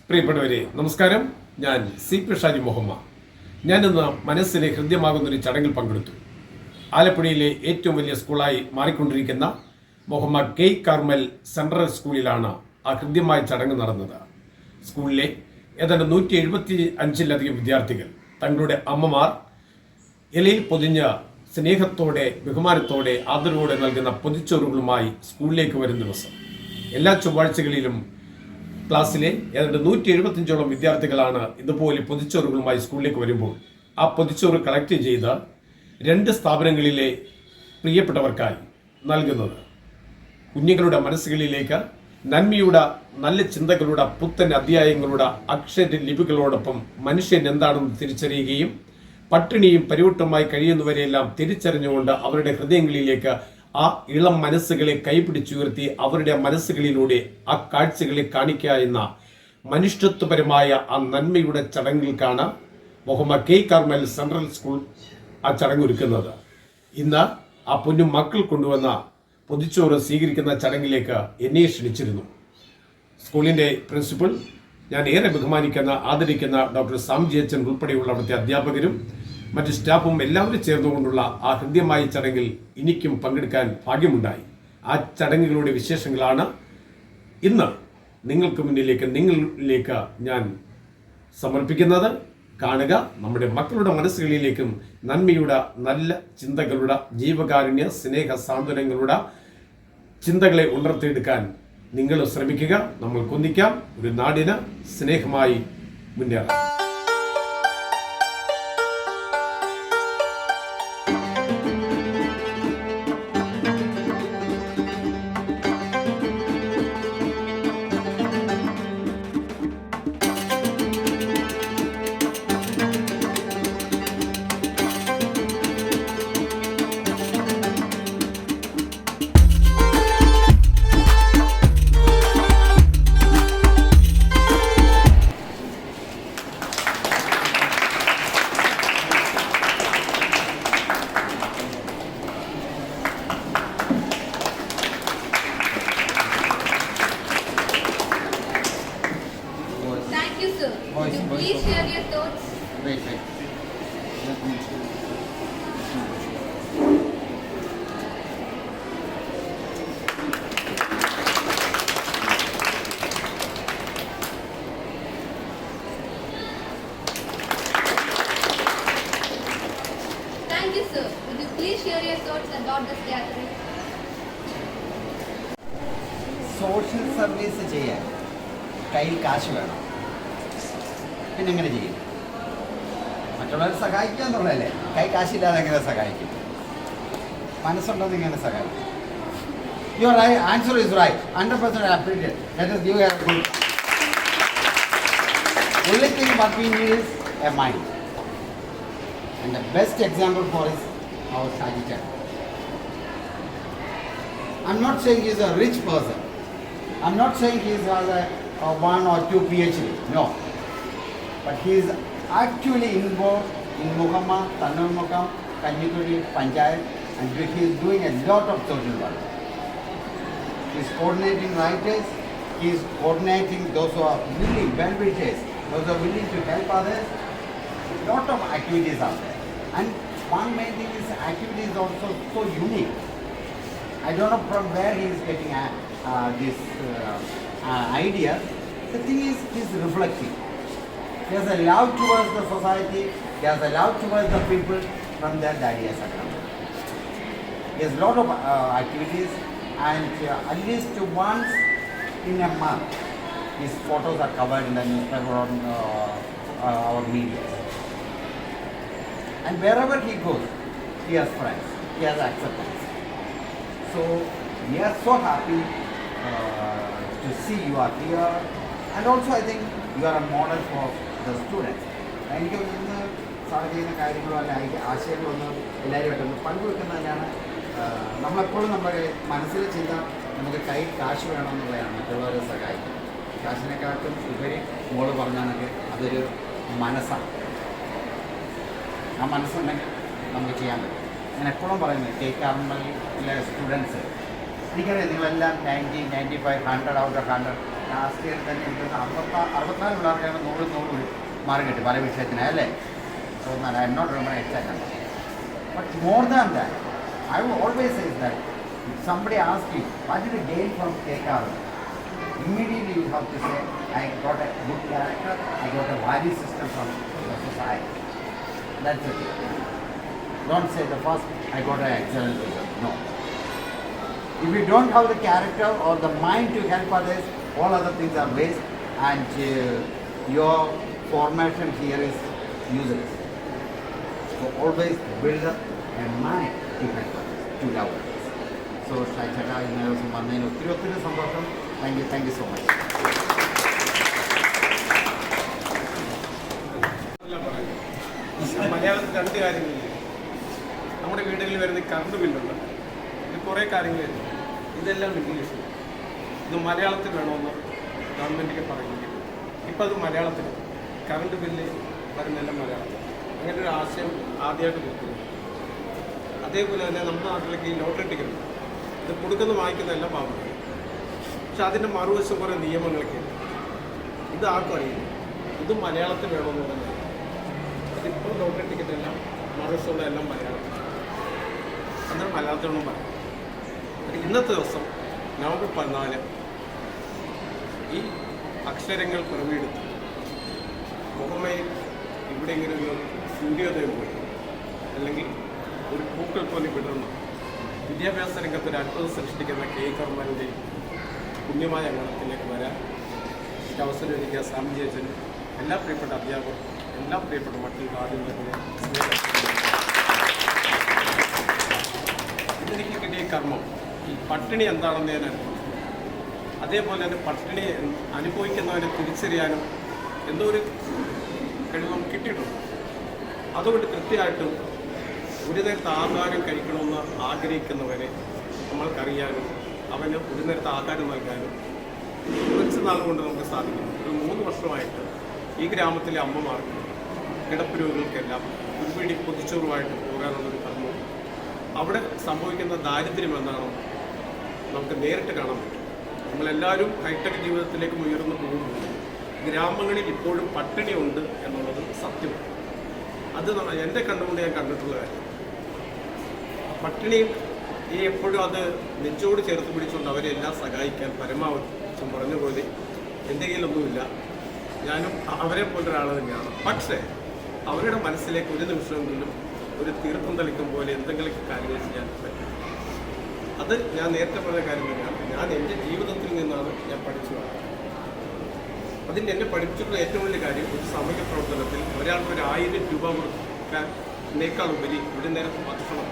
പ്രിയപ്പെട്ടവരെ നമസ്കാരം. ഞാൻ സി പി ഷാജി മുഹമ്മദ്. ഞാനിന്ന് മനസ്സിനെ ഹൃദ്യമാകുന്നൊരു ചടങ്ങിൽ പങ്കെടുത്തു. ആലപ്പുഴയിലെ ഏറ്റവും വലിയ സ്കൂളായി മാറിക്കൊണ്ടിരിക്കുന്ന മുഹമ്മദ് കെ കാർമൽ സെൻട്രൽ സ്കൂളിലാണ് ആ ഹൃദ്യമായ ചടങ്ങ് നടന്നത്. സ്കൂളിലെ ഏതാണ്ട് 175-ലധികം വിദ്യാർത്ഥികൾ തങ്ങളുടെ അമ്മമാർ ഇലയിൽ പൊതിഞ്ഞ സ്നേഹത്തോടെ, ബഹുമാനത്തോടെ, ആദരവോടെ നൽകുന്ന പൊതിച്ചോറുകളുമായി സ്കൂളിലേക്ക് വരുന്ന ദിവസം എല്ലാ ചൊവ്വാഴ്ചകളിലും ക്ലാസ്സിലെ ഏതാണ്ട് 175ഓളം വിദ്യാർത്ഥികളാണ് ഇതുപോലെ പൊതിച്ചോറുകളുമായി സ്കൂളിലേക്ക് വരുമ്പോൾ ആ പൊതിച്ചോറ് കളക്ട് ചെയ്ത് 2 സ്ഥാപനങ്ങളിലെ പ്രിയപ്പെട്ടവർക്കായി നൽകുന്നത്. കുഞ്ഞുങ്ങളുടെ മനസ്സുകളിലേക്ക് നന്മയുടെ, നല്ല ചിന്തകളുടെ, പുത്തൻ അധ്യായങ്ങളുടെ അക്ഷര ലിപികളോടൊപ്പം മനുഷ്യൻ എന്താണെന്ന് തിരിച്ചറിയുകയും പട്ടിണിയും പരിവട്ടമായി കഴിയുന്നവരെയെല്ലാം തിരിച്ചറിഞ്ഞുകൊണ്ട് അവരുടെ ഹൃദയങ്ങളിലേക്ക് ആ ഇളം മനസ്സുകളെ കൈപിടിച്ചുയർത്തി അവരുടെ മനസ്സുകളിലൂടെ ആ കാഴ്ചകളെ കാണിക്കുക എന്ന മനുഷ്യത്വപരമായ ആ നന്മയുടെ ചടങ്ങിൽക്കാണ് Muhammad K Carmel central school ആ ചടങ്ങൊരുക്കുന്നത്. ഇന്ന് ആ പൊന്നു മക്കൾ കൊണ്ടുവന്ന പൊതിച്ചോറ് സ്വീകരിക്കുന്ന ചടങ്ങിലേക്ക് എന്നെ ക്ഷണിച്ചിരുന്നു. സ്കൂളിൻ്റെ പ്രിൻസിപ്പൽ, ഞാൻ ഏറെ ബഹുമാനിക്കുന്ന, ആദരിക്കുന്ന ഡോക്ടർ സാം ജി അച്ഛൻ ഉൾപ്പെടെയുള്ള അവിടുത്തെ അധ്യാപകരും മറ്റ് സ്റ്റാഫും എല്ലാവരും ചേർന്നുകൊണ്ടുള്ള ആ ഹൃദ്യമായ ചടങ്ങിൽ എനിക്കും പങ്കെടുക്കാൻ ഭാഗ്യമുണ്ടായി. ആ ചടങ്ങുകളുടെ വിശേഷങ്ങളാണ് ഇന്ന് നിങ്ങളിലേക്ക് ഞാൻ സമർപ്പിക്കുന്നത്. കാണുക. നമ്മുടെ മക്കളുടെ മനസ്സുകളിലേക്കും നന്മയുടെ, നല്ല ചിന്തകളുടെ, ജീവകാരുണ്യ, സ്നേഹ സാന്ത്വനങ്ങളുടെ ചിന്തകളെ ഉണർത്തിയെടുക്കാൻ നിങ്ങൾ ശ്രമിക്കുക. നമ്മൾ ഒന്നിക്കാം, ഒരു നാടിന് സ്നേഹമായി മുന്നേറാം. Would you please share your thoughts? Wait. Let me see. Thank you, sir. Would you please share your thoughts about this gathering? Social service ചെയ്യാൻ കയ്യിൽ കാശ് വേണം. പിന്നെ എങ്ങനെ ചെയ്യും? മറ്റുള്ളവരെ സഹായിക്കുക എന്നുള്ളതല്ലേ. കൈ കാശില്ലാതെ എങ്ങനെ സഹായിക്കും? മനസ്സുണ്ടെന്ന് ഇങ്ങനെ സഹായിക്കും. Your answer is right. 100% appreciate. Let us give a good. Only thing what we need is a mind. And the best example for is our Sajid. I'm not saying he is a rich person. I'm not saying he has a 1 or 2 PhD. No. But he is actually involved in Muhamma, Tanur Mukam, Kanyikuri, Panchayat, and he is doing a lot of social work. He is coordinating writers, he is coordinating those who are willing, well-wishers, those who are willing to help others. A lot of activities are there. And one main thing is activity is also so unique. I don't know from where he is getting this idea. The thing is, he is reflecting. He has a love towards the society, he has a love towards the people from their daddy as a country. He has a lot of activities, and at least once in a month, his photos are covered in the newspaper or our media. And wherever he goes, he has friends, he has acceptance. So we are so happy to see you are here, and also I think you are a model for the students. എനിക്ക് ഇന്ന് sir ചെയ്യുന്ന കാര്യങ്ങളോ അല്ല ആശയങ്ങളൊന്നും എല്ലാവരുമായിട്ടൊന്ന് പങ്കുവെക്കുന്നതിനാണ്. നമ്മളെപ്പോഴും നമ്മുടെ മനസ്സിലെ ചിന്ത നമുക്ക് കയ്യിൽ കാശ് വേണമെന്നുള്ളതാണ്, മറ്റുള്ളവരെ സഹായിക്കും. കാശിനെക്കാട്ടും ഉപരി മോള് പറഞ്ഞാണെങ്കിൽ അതൊരു മനസ്സാണ്. ആ മനസ്സുണ്ടെങ്കിൽ നമുക്ക് ചെയ്യാൻ പറ്റും. ഞാൻ എപ്പോഴും പറയുന്നത് കെ കാർമലിലെ സ്റ്റുഡൻസ്, എനിക്കറിയാം നിങ്ങളെല്ലാം 90, 95, 100 ഔട്ട് ഓഫ് 100 ലാസ്റ്റ് ഇയർ തന്നെ എനിക്ക് 64 പിള്ളേർക്കാണ് 100 മാർക്ക് കിട്ടി പല വിഷയത്തിന് അല്ലേ? So I am not remember exact number. But more than that, I will always say that if somebody asks you, what did you gain from KKR? Immediately you have to say, I got a good character, I got a value system from the society. That's it. Don't say the first, I got an excellent result. No. If you don't have the character or the mind to help others, all other things are waste, and your formation here is useless. So always build up a mind to help others, to love others. So Shai Chata, ഇന്നേ ദിവസം വന്നതിന് ഒത്തിരി സന്തോഷം. Thank you so much. മലയാളത്തിൽ 2 കാര്യങ്ങളില്ല. നമ്മുടെ വീടുകളിൽ വരുന്ന current ബില്ലുണ്ട്, ഇത് കുറേ കാര്യങ്ങൾ, ഇതെല്ലാം ഇംഗ്ലീഷ്. ഇത് മലയാളത്തിൽ വേണമെന്ന് ഗവൺമെൻറ്റിക്ക് പറയുന്നത്. ഇപ്പം അത് മലയാളത്തിൽ കറണ്ട് ബില്ല് വരുന്നെല്ലാം മലയാളത്തിൽ. അങ്ങനെ ഒരു ആശയം ആദ്യമായിട്ട് കൊടുക്കുന്നു. അതേപോലെ തന്നെ നമ്മുടെ നാട്ടിലേക്ക് ഈ ലോട്ടറി ടിക്കറ്റ് ഇത് കൊടുക്കുന്ന വാങ്ങിക്കുന്ന എല്ലാം പാവപ്പെട്ടു. പക്ഷെ അതിൻ്റെ മറുവശം കുറേ നിയമങ്ങളൊക്കെ ഇത് ആർക്കും അറിയില്ല. ഇത് മലയാളത്തിൽ വേണമെന്ന് പറയുന്നത്. അതിപ്പോൾ ലോട്ടറി ടിക്കറ്റ് എല്ലാം മറുവശമുള്ള എല്ലാം മലയാളത്തിൽ, അന്നേരം മലയാളത്തിലൊന്നും പറയാം. ഇന്നത്തെ ദിവസം നവംബർ 14 ഈ അക്ഷരങ്ങൾ പിറവിയെടുത്ത് മുഹമ്മയിൽ ഇവിടെ ഇങ്ങനെ ഒരു സൂര്യോദയം പോയി, അല്ലെങ്കിൽ ഒരു പൂക്കൾ പോലെ വിടർന്ന് വിദ്യാഭ്യാസ രംഗത്ത് ഒരു അത്ഭുതം സൃഷ്ടിക്കുന്ന കെ കർമ്മൻ്റെയും പുണ്യമായ അംഗത്തിലേക്ക് വരാൻ അവസരം ഒരുക്കിയ സ്വാമി ചേച്ചനും എല്ലാ പ്രിയപ്പെട്ട അധ്യാപകരും എല്ലാ പ്രിയപ്പെട്ട മക്കളും ആദ്യം തന്നെ ഇന്നെനിക്ക് കിട്ടിയ കർമ്മം ഈ പട്ടിണി എന്താണെന്ന് ഞാൻ അനുഭവിച്ചു. അതേപോലെ തന്നെ പട്ടിണി അനുഭവിക്കുന്നവരെ തിരിച്ചറിയാനും എന്തോ ഒരു കഴിവ് നമുക്ക് കിട്ടിയിട്ടുണ്ട്. അതുകൊണ്ട് കൃത്യമായിട്ടും ഒരു നേരത്തെ ആഹാരം കഴിക്കണമെന്ന് ആഗ്രഹിക്കുന്നവരെ നമ്മൾക്കറിയാനും അവന് ഒരു നേരത്തെ ആഹാരം നൽകാനും കുറച്ച് നാൾ കൊണ്ട് നമുക്ക് സാധിക്കും. ഒരു 3 വർഷമായിട്ട് ഈ ഗ്രാമത്തിലെ അമ്മമാർക്ക് കിടപ്പ് രോഗികൾക്കെല്ലാം ഒരു പിടി പൊതിച്ചോറുമായിട്ട് പോകാനുള്ളൊരു കർമ്മം. അവിടെ സംഭവിക്കുന്ന ദാരിദ്ര്യം എന്താണോ നമുക്ക് നേരിട്ട് കാണാൻ പറ്റും. നമ്മളെല്ലാവരും ഹൈടെക് ജീവിതത്തിലേക്ക് ഉയർന്നു പോകുമ്പോൾ ഗ്രാമങ്ങളിൽ ഇപ്പോഴും പട്ടിണി ഉണ്ട് എന്നുള്ളത് സത്യമാണ്. അത് എൻ്റെ കണ്ണുകൊണ്ട് ഞാൻ കണ്ടിട്ടുള്ള കാര്യം. പട്ടിണി ഈ എപ്പോഴും അത് നെഞ്ചോട് ചേർത്ത് പിടിച്ചുകൊണ്ട് അവരെ എല്ലാം സഹായിക്കാൻ പരമാവധി പറഞ്ഞ പോലെ എൻ്റെ കയ്യിലൊന്നുമില്ല. ഞാനും അവരെ പോലൊരാൾ തന്നെയാണ്. പക്ഷേ അവരുടെ മനസ്സിലേക്ക് ഒരു നിമിഷമെങ്കിലും ഒരു തീർത്ഥം തളിക്കും പോലെ എന്തെങ്കിലും കാര്യങ്ങൾ ചെയ്യാൻ പറ്റും. അത് ഞാൻ നേരത്തെ പറഞ്ഞ കാര്യം തന്നെയാണ്. ഞാൻ എൻ്റെ ജീവിതത്തിൽ നിന്നാണ് ഞാൻ പഠിച്ചു വരുന്നത്. അതിന് എന്നെ പഠിപ്പിച്ചിട്ടുള്ള ഏറ്റവും വലിയ കാര്യം ഒരു സാമൂഹ്യ പ്രവർത്തനത്തിൽ ഒരാൾക്ക് ഒരു 1000 രൂപ കൊടുക്കാനേക്കാൾ ഉപരി ഒരു നേരത്തെ ഭക്ഷണം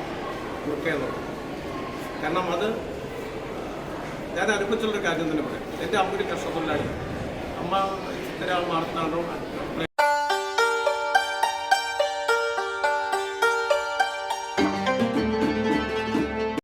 കൊടുക്കുക എന്നുള്ളത്. കാരണം അത് ഞാൻ അനുഭവിച്ചുള്ളൊരു കാര്യം തന്നെ പറയാം. എൻ്റെ അമ്മ ഒരു കർഷകത്തൊഴിലാളി. അമ്മ ഇത്തരം മാർത്താണ്ടോ